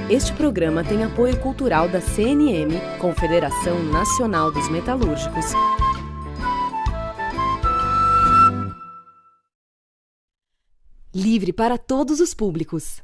Este programa tem apoio cultural da CNM, Confederação Nacional dos Metalúrgicos. Livre para todos os públicos.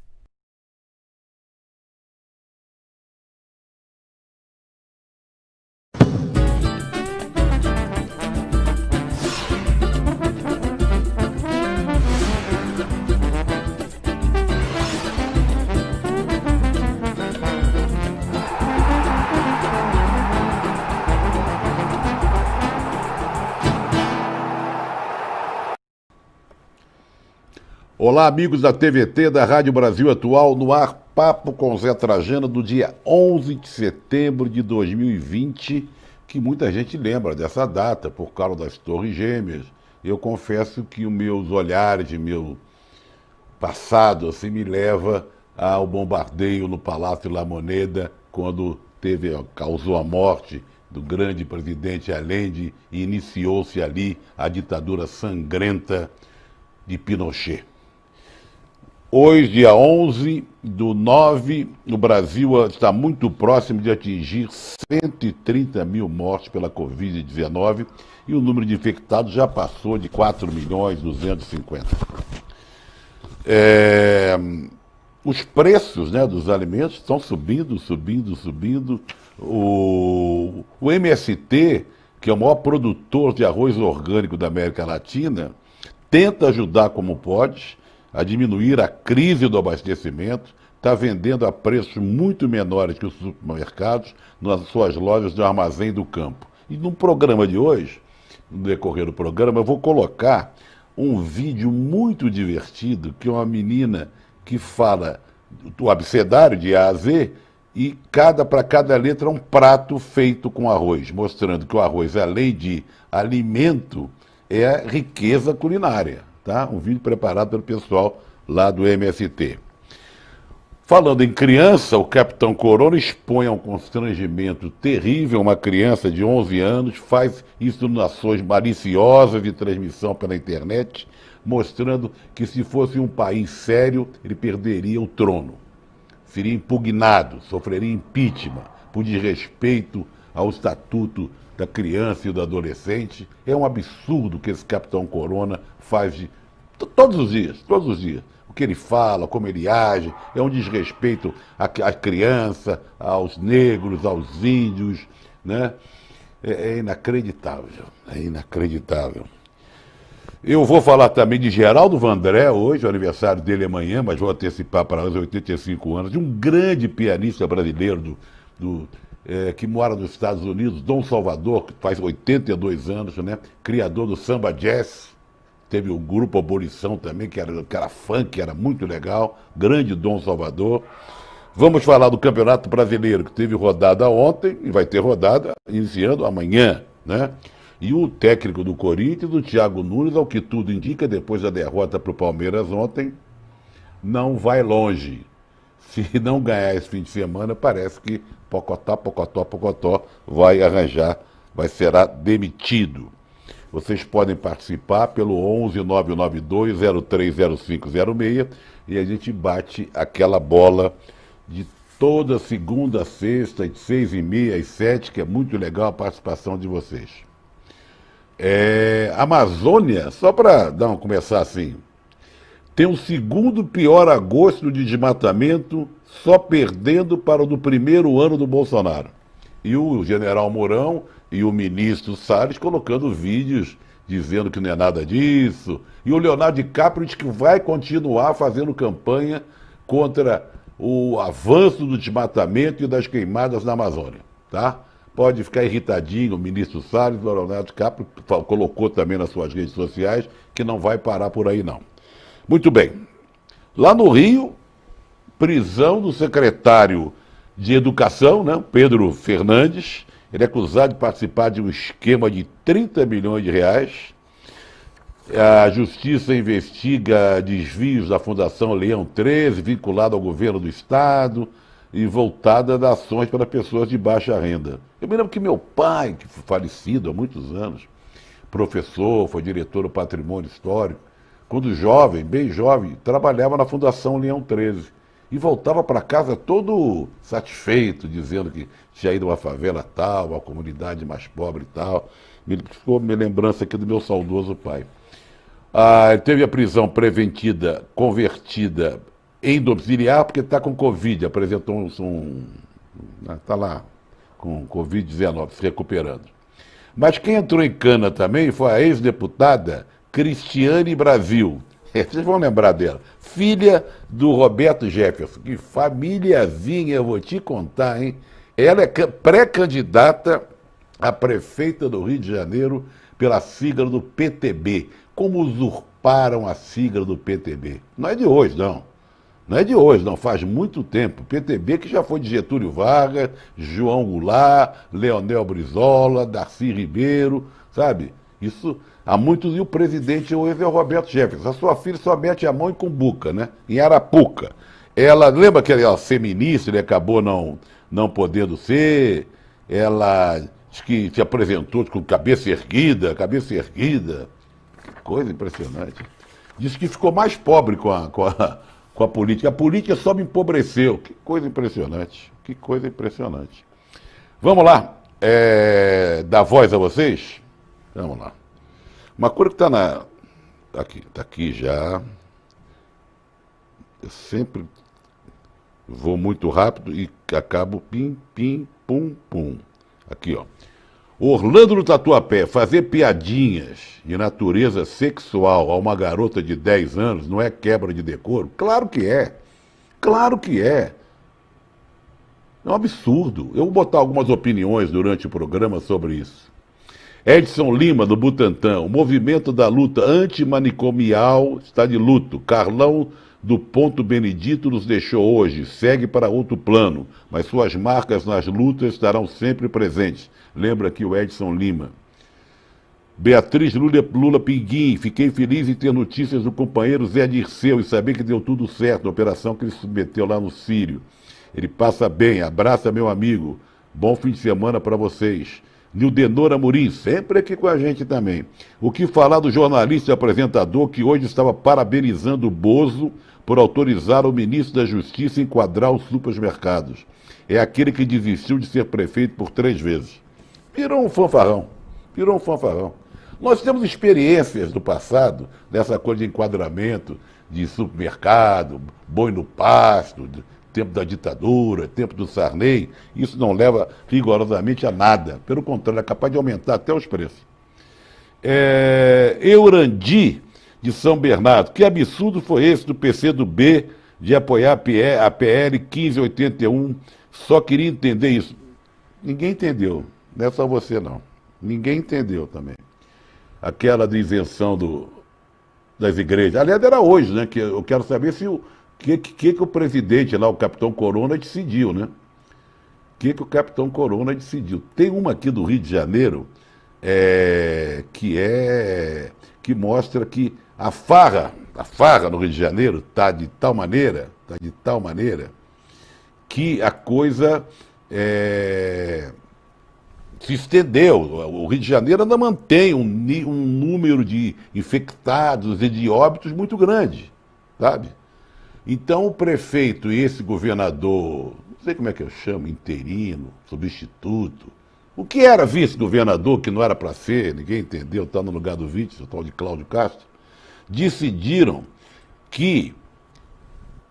Olá, amigos da TVT, da Rádio Brasil Atual, no ar, Papo com Zé Trajano, do dia 11 de setembro de 2020, que muita gente lembra dessa data, por causa das Torres Gêmeas. Eu confesso que os meus olhares, meu passado, assim, me leva ao bombardeio no Palácio La Moneda, quando causou a morte do grande presidente Allende e iniciou-se ali a ditadura sangrenta de Pinochet. Hoje, dia 11/9, o Brasil está muito próximo de atingir 130 mil mortes pela Covid-19 e o número de infectados já passou de 4.250.000. Os preços, né, dos alimentos estão subindo. O MST, que é o maior produtor de arroz orgânico da América Latina, tenta ajudar como pode a diminuir a crise do abastecimento, está vendendo a preços muito menores que os supermercados nas suas lojas de armazém do campo. E no programa de hoje, no decorrer do programa, eu vou colocar um vídeo muito divertido, que é uma menina que fala do abecedário de A a Z, e para cada letra um prato feito com arroz, mostrando que o arroz, além de alimento, é riqueza culinária. Tá? Um vídeo preparado pelo pessoal lá do MST. Falando em criança, o Capitão Corona expõe a um constrangimento terrível. Uma criança de 11 anos faz insinuações maliciosas de transmissão pela internet, mostrando que se fosse um país sério, ele perderia o trono. Seria impugnado, sofreria impeachment por desrespeito ao estatuto da criança e do adolescente. É um absurdo que esse Capitão Corona faz todos os dias. O que ele fala, como ele age, é um desrespeito à criança, aos negros, aos índios, né? É inacreditável, Eu vou falar também de Geraldo Vandré hoje, o aniversário dele é amanhã, mas vou antecipar para os 85 anos, de um grande pianista brasileiro que mora nos Estados Unidos, Dom Salvador, que faz 82 anos, né? Criador do samba jazz. Teve o grupo Abolição também, que era funk, era muito legal. Grande Dom Salvador. Vamos falar do Campeonato Brasileiro, que teve rodada ontem e vai ter rodada iniciando amanhã, né? E o técnico do Corinthians, o Thiago Nunes, ao que tudo indica, depois da derrota para o Palmeiras ontem, não vai longe. Se não ganhar esse fim de semana, parece que Pocotó será demitido. Vocês podem participar pelo 11-992-030506 e a gente bate aquela bola de toda segunda a sexta, de 6h30 às 7h, que é muito legal a participação de vocês. Amazônia, só para começar assim, tem o segundo pior agosto de desmatamento, só perdendo para o do primeiro ano do Bolsonaro. E o general Mourão e o ministro Salles colocando vídeos dizendo que não é nada disso. E o Leonardo DiCaprio diz que vai continuar fazendo campanha contra o avanço do desmatamento e das queimadas na Amazônia. Tá? Pode ficar irritadinho o ministro Salles, o Leonardo DiCaprio colocou também nas suas redes sociais que não vai parar por aí não. Muito bem. Lá no Rio, prisão do secretário de Educação, né, Pedro Fernandes. Ele é acusado de participar de um esquema de 30 milhões de reais. A Justiça investiga desvios da Fundação Leão 13, vinculada ao governo do Estado e voltada a ações para pessoas de baixa renda. Eu me lembro que meu pai, que foi falecido há muitos anos, professor, foi diretor do Patrimônio Histórico, quando jovem, bem jovem, trabalhava na Fundação Leão 13. E voltava para casa todo satisfeito, dizendo que tinha ido a uma favela tal, uma comunidade mais pobre e tal. Ficou minha lembrança aqui do meu saudoso pai. Ah, ele teve a prisão preventiva convertida em domiciliar porque está com Covid, apresentou está lá com Covid-19, se recuperando. Mas quem entrou em cana também foi a ex-deputada Cristiane Brasil. Vocês vão lembrar dela. Filha do Roberto Jefferson. Que famíliazinha, eu vou te contar, hein? Ela é pré-candidata a prefeita do Rio de Janeiro pela sigla do PTB. Como usurparam a sigla do PTB. Não é de hoje, não. Não é de hoje, não. Faz muito tempo. PTB que já foi de Getúlio Vargas, João Goulart, Leonel Brizola, Darcy Ribeiro, sabe? Isso há muitos. E o presidente hoje é o Roberto Jefferson. A sua filha só mete a mão em Cumbuca, né? Em Arapuca. Ela, lembra que ela ia ser ministra, ele acabou não podendo ser. Ela diz que se apresentou com cabeça erguida, cabeça erguida. Que coisa impressionante. Diz que ficou mais pobre com a política. A política só me empobreceu. Que coisa impressionante. Que coisa impressionante. Vamos lá. Dar voz a vocês? Vamos lá. Uma coisa que está tá aqui já. Eu sempre vou muito rápido e acabo pim, pim, pum, pum. Aqui, ó. Orlando do Tatuapé, fazer piadinhas de natureza sexual a uma garota de 10 anos não é quebra de decoro? Claro que é. Claro que é. É um absurdo. Eu vou botar algumas opiniões durante o programa sobre isso. Edson Lima, do Butantã, o movimento da luta antimanicomial está de luto. Carlão do Ponto Benedito nos deixou hoje, segue para outro plano, mas suas marcas nas lutas estarão sempre presentes. Lembra aqui o Edson Lima. Beatriz Lula Pinguim, fiquei feliz em ter notícias do companheiro Zé Dirceu e saber que deu tudo certo na operação que ele submeteu lá no Sírio. Ele passa bem, abraça meu amigo. Bom fim de semana para vocês. Nildenor Amorim, sempre aqui com a gente também. O que falar do jornalista e apresentador que hoje estava parabenizando o Bozo por autorizar o ministro da Justiça a enquadrar os supermercados. É aquele que desistiu de ser prefeito por 3 vezes. Virou um fanfarrão. Virou um fanfarrão. Nós temos experiências do passado, dessa coisa de enquadramento, de supermercado, boi no pasto, tempo da ditadura, tempo do Sarney. Isso não leva rigorosamente a nada. Pelo contrário, é capaz de aumentar até os preços. Eurandi, de São Bernardo. Que absurdo foi esse do PCdoB de apoiar a PL 1581? Só queria entender isso. Ninguém entendeu. Não é só você, não. Ninguém entendeu também. Aquela de isenção das igrejas. Aliás, era hoje, né? Que eu quero saber se o que o presidente lá, o Capitão Corona, decidiu, né? O que o Capitão Corona decidiu. Tem uma aqui do Rio de Janeiro que mostra que a farra no Rio de Janeiro está de tal maneira que a coisa se estendeu. O Rio de Janeiro ainda mantém um número de infectados e de óbitos muito grande, sabe? Então o prefeito e esse governador, não sei como é que eu chamo, interino, substituto, o que era vice-governador, que não era para ser, ninguém entendeu, está no lugar do vice, o tal de Cláudio Castro, decidiram que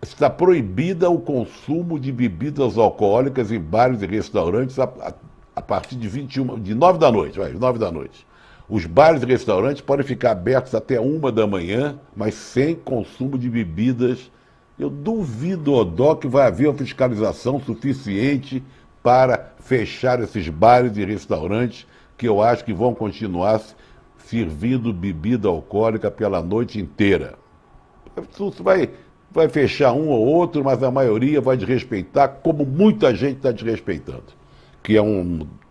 está proibida o consumo de bebidas alcoólicas em bares e restaurantes a partir de 9 da noite, 9 da noite. Os bares e restaurantes podem ficar abertos até 1 da manhã, mas sem consumo de bebidas. Eu duvido, Odó, que vai haver uma fiscalização suficiente para fechar esses bares e restaurantes, que eu acho que vão continuar servindo bebida alcoólica pela noite inteira. Vai fechar um ou outro, mas a maioria vai desrespeitar, como muita gente está desrespeitando. Que é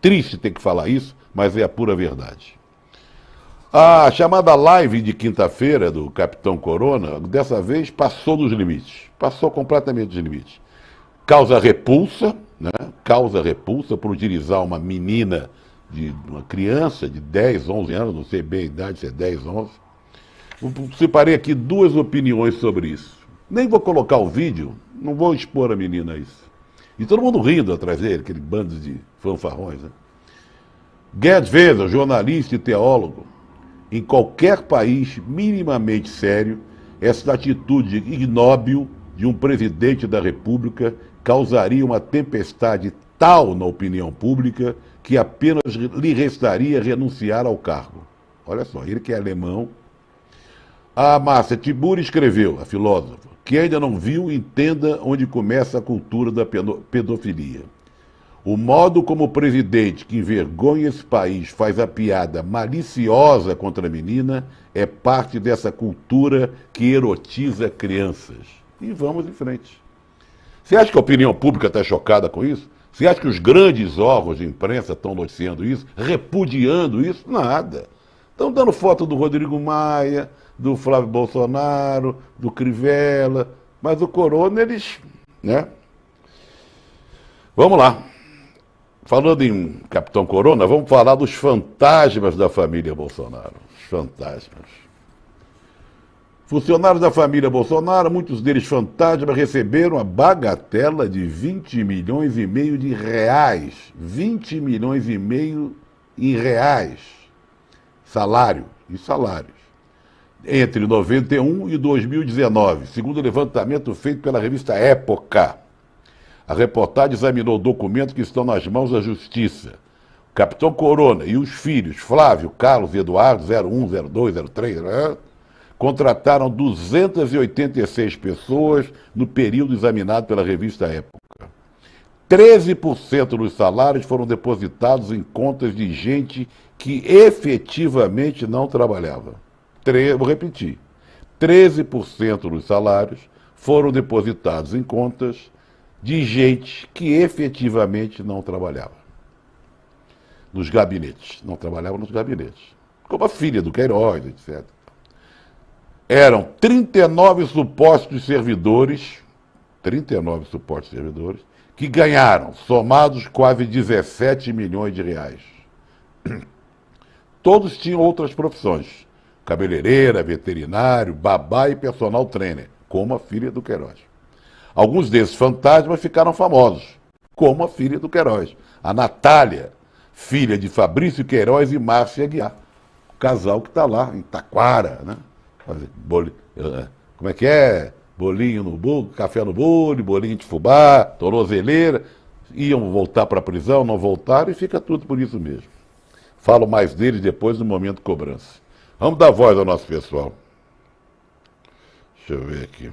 triste ter que falar isso, mas é a pura verdade. A chamada live de quinta-feira do Capitão Corona, dessa vez, passou dos limites. Passou completamente dos limites. Causa repulsa, né? Causa repulsa por utilizar uma menina, uma criança de 10, 11 anos, não sei bem a idade, se é 10, 11. Separei aqui 2 opiniões sobre isso. Nem vou colocar o vídeo, não vou expor a menina a isso. E todo mundo rindo atrás dele, aquele bando de fanfarrões, né? Guedes Weser, jornalista e teólogo, em qualquer país minimamente sério, essa atitude ignóbil de um presidente da República causaria uma tempestade tal na opinião pública que apenas lhe restaria renunciar ao cargo. Olha só, ele que é alemão. A Márcia Tiburi escreveu, a filósofa, que ainda não viu, entenda onde começa a cultura da pedofilia. O modo como o presidente que envergonha esse país faz a piada maliciosa contra a menina é parte dessa cultura que erotiza crianças. E vamos em frente. Você acha que a opinião pública está chocada com isso? Você acha que os grandes órgãos de imprensa estão noticiando isso, repudiando isso? Nada. Estão dando foto do Rodrigo Maia, do Flávio Bolsonaro, do Crivella, mas o Corona, eles, né? Vamos lá. Falando em Capitão Corona, vamos falar dos fantasmas da família Bolsonaro. Os fantasmas. Funcionários da família Bolsonaro, muitos deles fantasmas, receberam a bagatela de 20 milhões e meio de reais. 20 milhões e meio em reais. Salário e salários. Entre 91 e 2019, segundo o levantamento feito pela revista Época. A reportagem examinou documentos que estão nas mãos da Justiça. O Capitão Corona e os filhos, Flávio, Carlos e Eduardo, 01, 02, 03, contrataram 286 pessoas no período examinado pela revista Época. 13% dos salários foram depositados em contas de gente que efetivamente não trabalhava. Vou repetir. 13% dos salários foram depositados em contas de gente que efetivamente não trabalhava. Nos gabinetes. Não trabalhava nos gabinetes. Como a filha do Queiroz, etc. Eram 39 supostos servidores, que ganharam, somados, quase 17 milhões de reais. Todos tinham outras profissões. Cabeleireira, veterinário, babá e personal trainer, como a filha do Queiroz. Alguns desses fantasmas ficaram famosos, como a filha do Queiroz. A Natália, filha de Fabrício Queiroz e Márcia Aguiar. O casal que está lá, em Taquara, né? Como é que é? Bolinho no bolo, café no bolo, bolinho de fubá, tornozeleira. Iam voltar para a prisão, não voltaram e fica tudo por isso mesmo. Falo mais deles depois no momento de cobrança. Vamos dar voz ao nosso pessoal. Deixa eu ver aqui.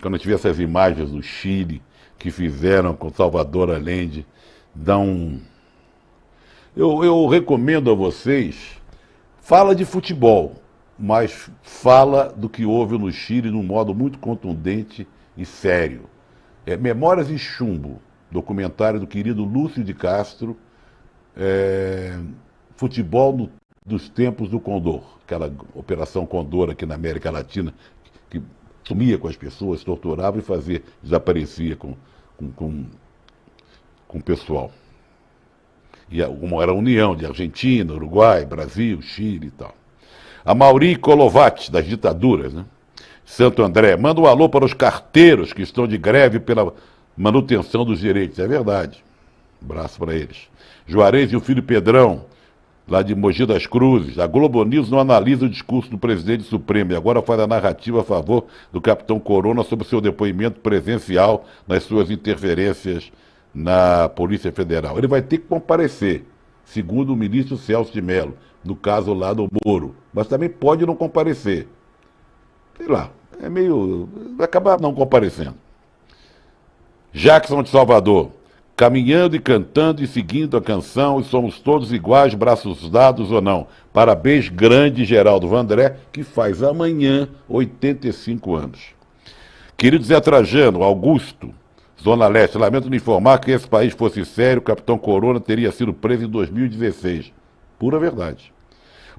Quando eu tive essas imagens do Chile que fizeram com Salvador Allende, dá um... Eu recomendo a vocês, fala de futebol, mas fala do que houve no Chile de um modo muito contundente e sério. Memórias em Chumbo, documentário do querido Lúcio de Castro, futebol dos tempos do Condor, aquela Operação Condor aqui na América Latina, que sumia com as pessoas, torturava e desaparecia com o pessoal. E era a união de Argentina, Uruguai, Brasil, Chile e tal. A Mauri Kolovati, das ditaduras, né? Santo André, manda um alô para os carteiros que estão de greve pela manutenção dos direitos. É verdade. Um abraço para eles. Juarez e o filho Pedrão, lá de Mogi das Cruzes. A Globo News não analisa o discurso do presidente Supremo e agora faz a narrativa a favor do Capitão Corona sobre o seu depoimento presencial nas suas interferências na Polícia Federal. Ele vai ter que comparecer, segundo o ministro Celso de Mello, no caso lá do Moro, mas também pode não comparecer. Sei lá, vai acabar não comparecendo. Jackson de Salvador, caminhando e cantando e seguindo a canção, e somos todos iguais, braços dados ou não. Parabéns grande, Geraldo Vandré, que faz amanhã 85 anos. Querido Zé Trajano, Augusto, Zona Leste, lamento lhe informar que esse país fosse sério, o Capitão Corona teria sido preso em 2016. Pura verdade.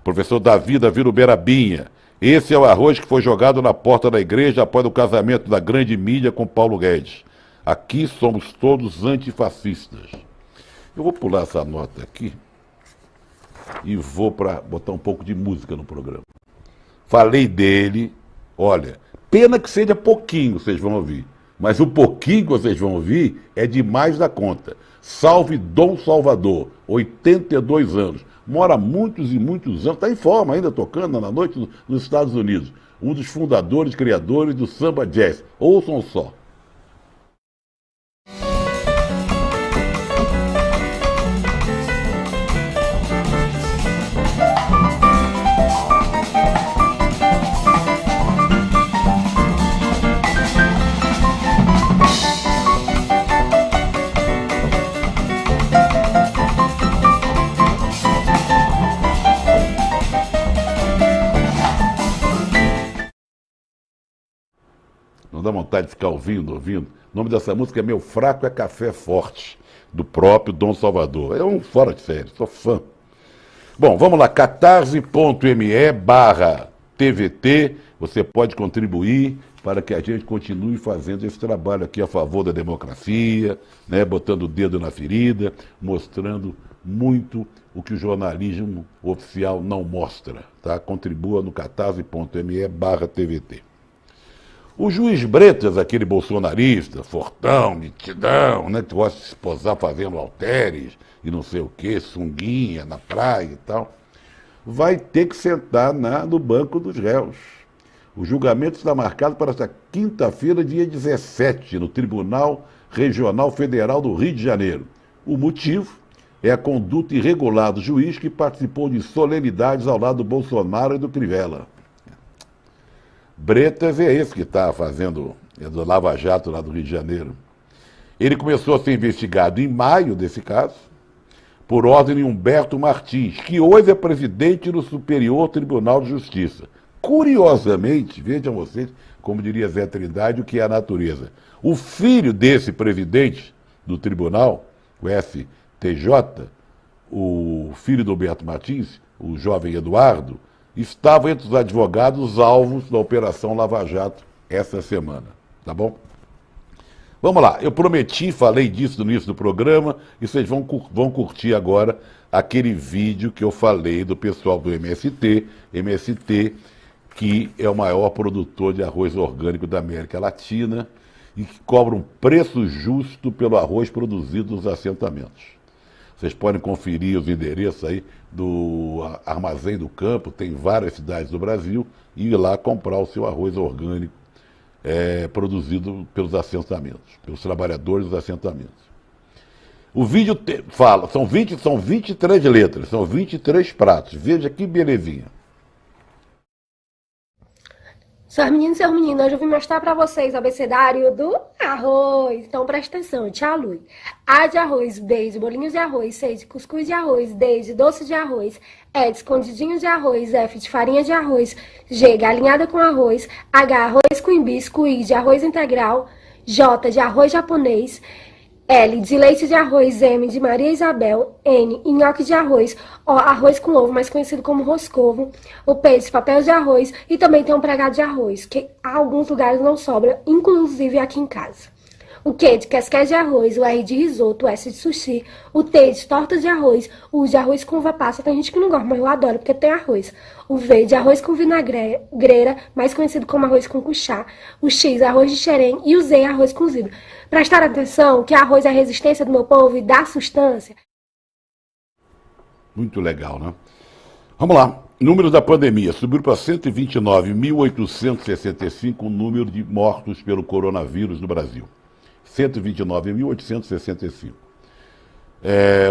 Professor Davi Berabinha, esse é o arroz que foi jogado na porta da igreja após o casamento da grande mídia com Paulo Guedes. Aqui somos todos antifascistas. Eu vou pular essa nota aqui e vou botar um pouco de música no programa. falei dele, olha, pena que seja pouquinho, vocês vão ouvir. Mas o pouquinho que vocês vão ouvir é demais da conta. Salve Dom Salvador, 82 anos. Mora muitos e muitos anos, está em forma ainda, tocando na noite nos Estados Unidos. Um dos fundadores, criadores do samba jazz. Ouçam só. Não dá vontade de ficar ouvindo. O nome dessa música é Meu Fraco é Café Forte, do próprio Dom Salvador. É um fora de série, sou fã. Bom, vamos lá, catarse.me/TVT. Você pode contribuir para que a gente continue fazendo esse trabalho aqui a favor da democracia, né, botando o dedo na ferida, mostrando muito o que o jornalismo oficial não mostra. Tá? Contribua no catarse.me/TVT. O juiz Bretas, aquele bolsonarista, fortão, mitidão, né, que gosta de se posar fazendo halteres e não sei o quê, sunguinha na praia e tal, vai ter que sentar no banco dos réus. O julgamento está marcado para esta quinta-feira, dia 17, no Tribunal Regional Federal do Rio de Janeiro. O motivo é a conduta irregular do juiz que participou de solenidades ao lado do Bolsonaro e do Crivella. Bretas é esse que está fazendo, é do Lava Jato lá do Rio de Janeiro. Ele começou a ser investigado em maio desse caso, por ordem de Humberto Martins, que hoje é presidente do Superior Tribunal de Justiça. Curiosamente, vejam vocês, como diria Zé Trindade, o que é a natureza. O filho desse presidente do tribunal, o STJ, o filho do Humberto Martins, o jovem Eduardo, estava entre os advogados alvos da Operação Lava Jato essa semana, tá bom? Vamos lá, eu prometi, falei disso no início do programa, e vocês vão curtir agora aquele vídeo que eu falei do pessoal do MST, que é o maior produtor de arroz orgânico da América Latina e que cobra um preço justo pelo arroz produzido nos assentamentos. Vocês podem conferir os endereços aí do Armazém do Campo, tem várias cidades do Brasil, e ir lá comprar o seu arroz orgânico produzido pelos assentamentos, pelos trabalhadores dos assentamentos. O vídeo fala, são 23 letras, são 23 pratos. Veja que belezinha. Seus meninos e seus meninos, hoje eu vim mostrar pra vocês o abecedário do arroz. Então presta atenção, tia Lui. A de arroz, B de bolinhos de arroz, C de cuscuz de arroz, D de doce de arroz, E de escondidinho de arroz, F de farinha de arroz, G galinhada com arroz, H arroz com hibisco, I de arroz integral, J de arroz japonês, L de leite de arroz, M de Maria Isabel, N, nhoque de arroz, O, arroz com ovo, mais conhecido como roscovo, o P de papel de arroz e também tem um pregado de arroz, que a alguns lugares não sobra, inclusive aqui em casa. O Q de casquete de arroz, o R de risoto, o S de sushi, o T de torta de arroz, o U de arroz com uva passa, tem gente que não gosta, mas eu adoro porque tem arroz. O V de arroz com vinagreira, mais conhecido como arroz com cuchá, o X arroz de xerém e o Z arroz cozido. Prestar atenção que arroz é a resistência do meu povo e dá sustância. Muito legal, né? Vamos lá. Número da pandemia subiu para 129.865 o número de mortos pelo coronavírus no Brasil. 129.865.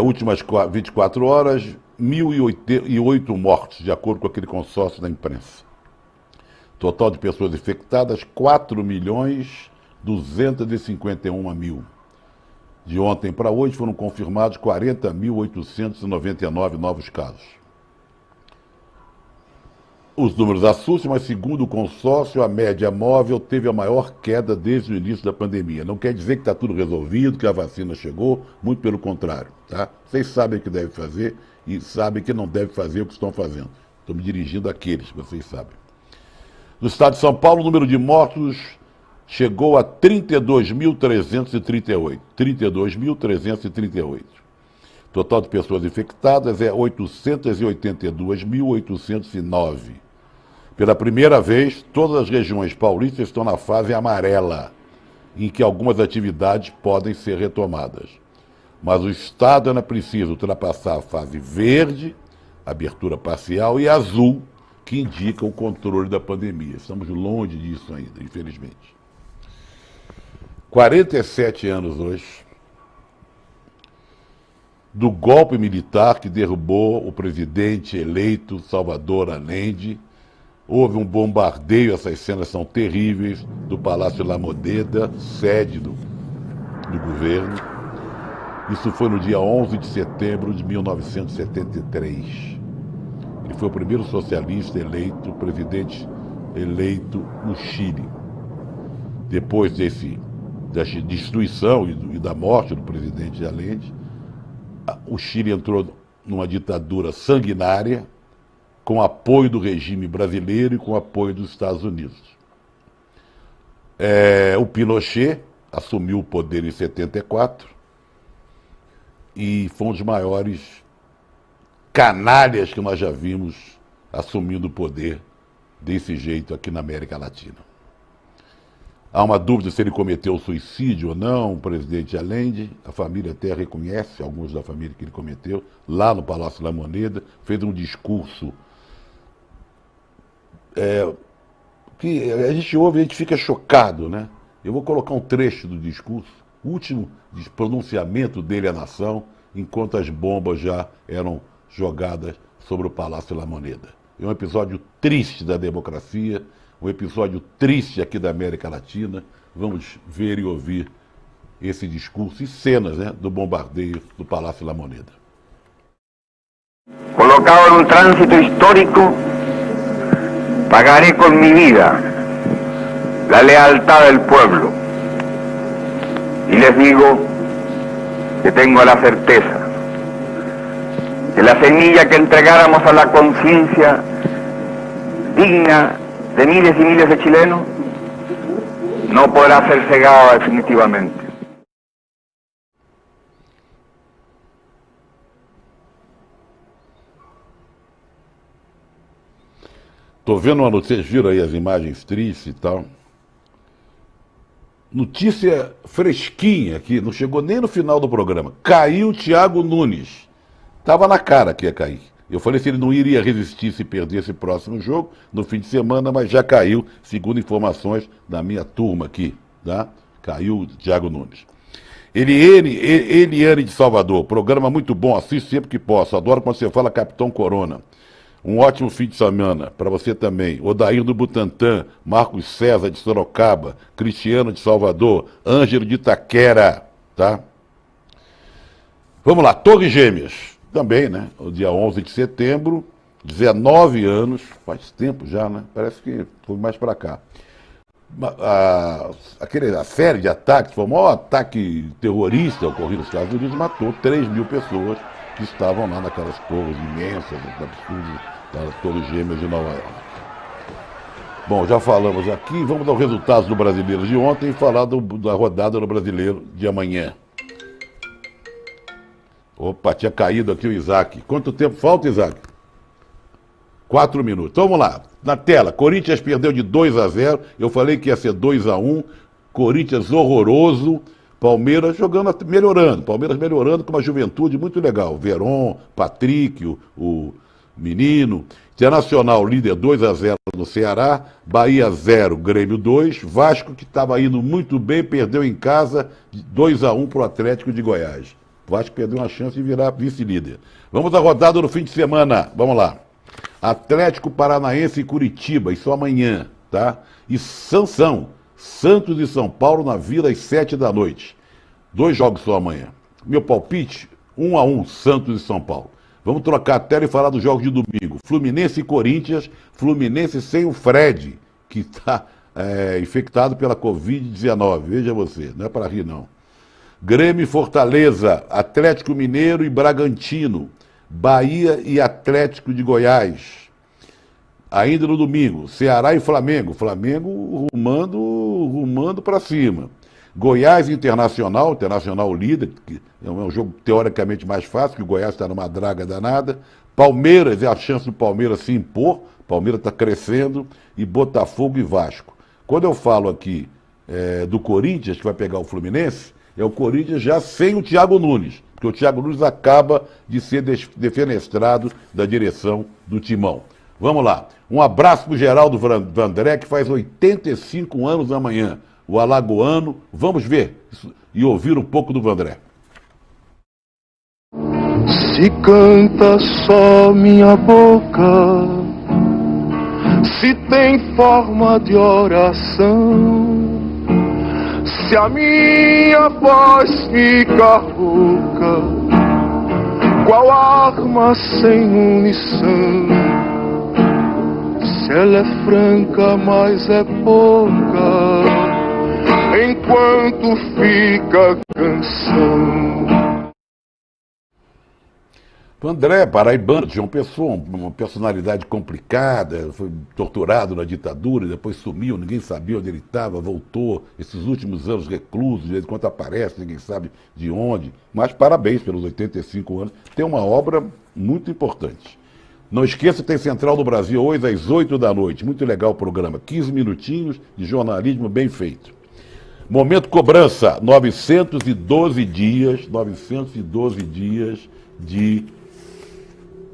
Últimas 24 horas, 1.008 mortos, de acordo com aquele consórcio da imprensa. Total de pessoas infectadas, 4.251.000. De ontem para hoje foram confirmados 40.899 novos casos. Os números assustam, mas segundo o consórcio, a média móvel teve a maior queda desde o início da pandemia. Não quer dizer que está tudo resolvido, que a vacina chegou, muito pelo contrário. Tá? Vocês sabem o que devem fazer e sabem que não devem fazer o que estão fazendo. Estou me dirigindo àqueles que vocês sabem. No estado de São Paulo, o número de mortos chegou a 32.338. 32.338. Total de pessoas infectadas é 882.809. Pela primeira vez, todas as regiões paulistas estão na fase amarela, em que algumas atividades podem ser retomadas. Mas o Estado ainda precisa ultrapassar a fase verde, abertura parcial, e azul, que indica o controle da pandemia. Estamos longe disso ainda, infelizmente. 47 anos hoje do golpe militar que derrubou o presidente eleito Salvador Allende. Houve um bombardeio, essas cenas são terríveis, do Palácio La Moneda, sede do governo. Isso foi no dia 11 de setembro de 1973. Ele foi o primeiro socialista eleito, presidente eleito no Chile. Depois da destruição e da morte do presidente Allende, o Chile entrou numa ditadura sanguinária, com apoio do regime brasileiro e com apoio dos Estados Unidos. O Pinochet assumiu o poder em 74 e foi um dos maiores canalhas que nós já vimos assumindo o poder desse jeito aqui na América Latina. Há uma dúvida se ele cometeu suicídio ou não, o presidente Allende. A família até reconhece, alguns da família que ele cometeu, lá no Palácio La Moneda, fez um discurso que a gente ouve e a gente fica chocado, né? Eu vou colocar um trecho do discurso, o último pronunciamento dele à nação, enquanto as bombas já eram jogadas sobre o Palácio La Moneda. É um episódio triste da democracia, um episódio triste aqui da América Latina. Vamos ver e ouvir esse discurso e cenas, né, do bombardeio do Palácio La Moneda. Colocado en un tránsito histórico, pagaré con mi vida la lealtad del pueblo. Y les digo que tengo la certeza que la semilla que entregáramos a la conciencia digna de miles y miles de chilenos no podrá ser cegada definitivamente. Tô vendo uma notícia, vocês viram aí as imagens tristes e tal. Notícia fresquinha aqui, não chegou nem no final do programa. Caiu o Thiago Nunes. Tava na cara que ia cair. Eu falei se ele não iria resistir se perdesse o próximo jogo no fim de semana, mas já caiu, segundo informações da minha turma aqui, tá? Caiu o Thiago Nunes. Eliane de Salvador, programa muito bom, assisto sempre que posso. Adoro quando você fala Capitão Corona. Um ótimo fim de semana para você também. Odair do Butantã, Marcos César de Sorocaba, Cristiano de Salvador, Ângelo de Itaquera, tá? Vamos lá, Torres Gêmeas, também, né? O dia 11 de setembro, 19 anos, faz tempo já, né? Parece que foi mais para cá. A série de ataques, foi o maior ataque terrorista ocorrido nos Estados Unidos, matou 3.000 pessoas que estavam lá naquelas torres imensas, absurdas, das Torres Gêmeas de Nova York. Bom, já falamos aqui, vamos aos resultados do Brasileiro de ontem e falar da rodada do Brasileiro de amanhã. Opa, tinha caído aqui o Isaac. Quanto tempo falta, Isaac? 4 minutos. Então, vamos lá. Na tela, Corinthians perdeu de 2-0. Eu falei que ia ser 2-1. Corinthians horroroso. Palmeiras jogando, melhorando. Palmeiras melhorando com uma juventude muito legal. Veron, Patrick, o menino. Internacional líder 2-0 no Ceará. Bahia 0, Grêmio 2. Vasco, que estava indo muito bem, perdeu em casa 2-1 para o Atlético de Goiás. O Vasco perdeu uma chance de virar vice-líder. Vamos à rodada no fim de semana. Vamos lá. Atlético Paranaense e Curitiba, isso amanhã, tá? E Sansão, Santos e São Paulo na Vila às 7 da noite. 2 jogos só amanhã. Meu palpite, 1-1, Santos e São Paulo. Vamos trocar a tela e falar dos jogos de domingo. Fluminense e Corinthians, Fluminense sem o Fred, que está infectado pela Covid-19. Veja você, não é para rir não. Grêmio e Fortaleza, Atlético Mineiro e Bragantino, Bahia e Atlético de Goiás. Ainda no domingo, Ceará e Flamengo. Flamengo rumando para cima. Goiás e Internacional, Internacional líder, que é um jogo teoricamente mais fácil, que o Goiás está numa draga danada. Palmeiras, é a chance do Palmeiras se impor. Palmeiras está crescendo, e Botafogo e Vasco. Quando eu falo aqui do Corinthians, que vai pegar o Fluminense, é o Corinthians já sem o Thiago Nunes, porque o Thiago Nunes acaba de ser defenestrado da direção do Timão. Vamos lá. Um abraço para o Geraldo Vandré, que faz 85 anos amanhã. O alagoano. Vamos ver e ouvir um pouco do Vandré. Se canta só minha boca, se tem forma de oração, se a minha voz fica rouca, qual arma sem munição? Se ela é franca, mas é pouca, enquanto fica a canção. André, paraibano, João Pessoa, uma personalidade complicada, foi torturado na ditadura, depois sumiu, ninguém sabia onde ele estava, voltou, esses últimos anos recluso, de vez em quando aparece, ninguém sabe de onde, mas parabéns pelos 85 anos, tem uma obra muito importante. Não esqueça que tem Central do Brasil hoje às 8 da noite, muito legal o programa, 15 minutinhos de jornalismo bem feito. Momento cobrança, 912 dias de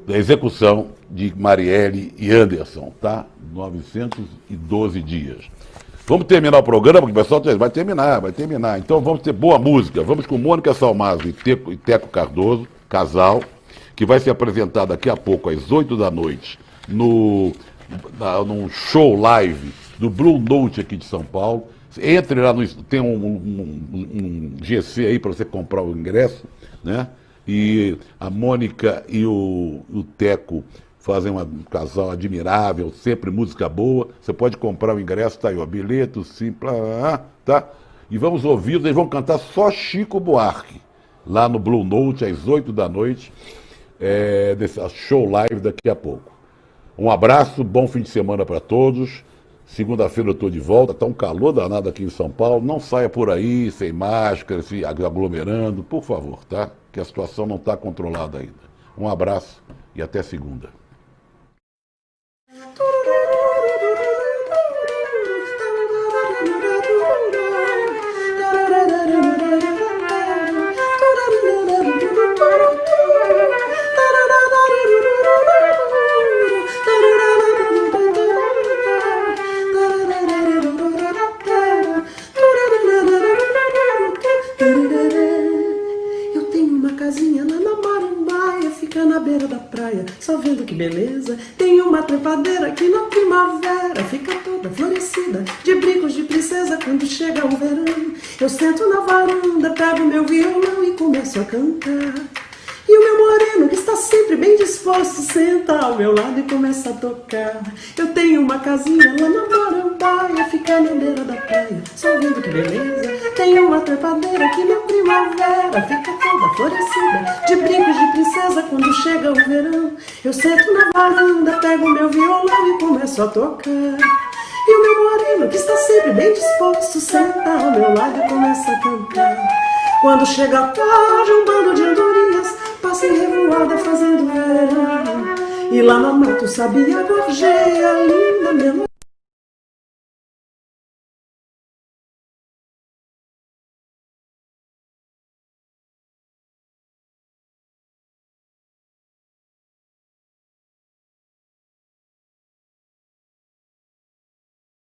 da execução de Marielle e Anderson, tá? 912 dias. Vamos terminar o programa, porque o pessoal vai terminar. Então vamos ter boa música. Vamos com Mônica Salmazo e Teco Cardoso, casal, que vai se apresentar daqui a pouco, às 8 da noite, num show live do Blue Note aqui de São Paulo. Entre lá, tem um GC aí para você comprar o ingresso, né? E a Mônica e o Teco fazem um casal admirável, sempre música boa. Você pode comprar o ingresso, tá aí, ó, bilhete, simples, tá? E vamos ouvir, eles vão cantar só Chico Buarque, lá no Blue Note, às 8 da noite, desse show live daqui a pouco. Um abraço, bom fim de semana para todos. Segunda-feira eu estou de volta, está um calor danado aqui em São Paulo. Não saia por aí sem máscara, se aglomerando, por favor, tá? Que a situação não está controlada ainda. Um abraço e até segunda. Na beira da praia, só vendo que beleza. Tem uma trepadeira que na primavera fica toda florescida, de brincos de princesa quando chega o verão. Eu sento na varanda, pego meu violão e começo a cantar. E o meu moreno, que está sempre bem disposto, senta ao meu lado e começa a tocar. Eu tenho uma casinha lá na Marambaia, fica na beira da praia, só vendo que beleza. Tem uma trepadeira que na primavera fica toda florescida, de brincos de princesa quando chega o verão. Eu sento na varanda, pego meu violão e começo a tocar. E o meu moreno, que está sempre bem disposto, senta ao meu lado e começa a cantar. Quando chega a tarde, um bando de andorinhas passa em revoada fazendo verão. E lá no mato sabia gorjeia, linda melodia.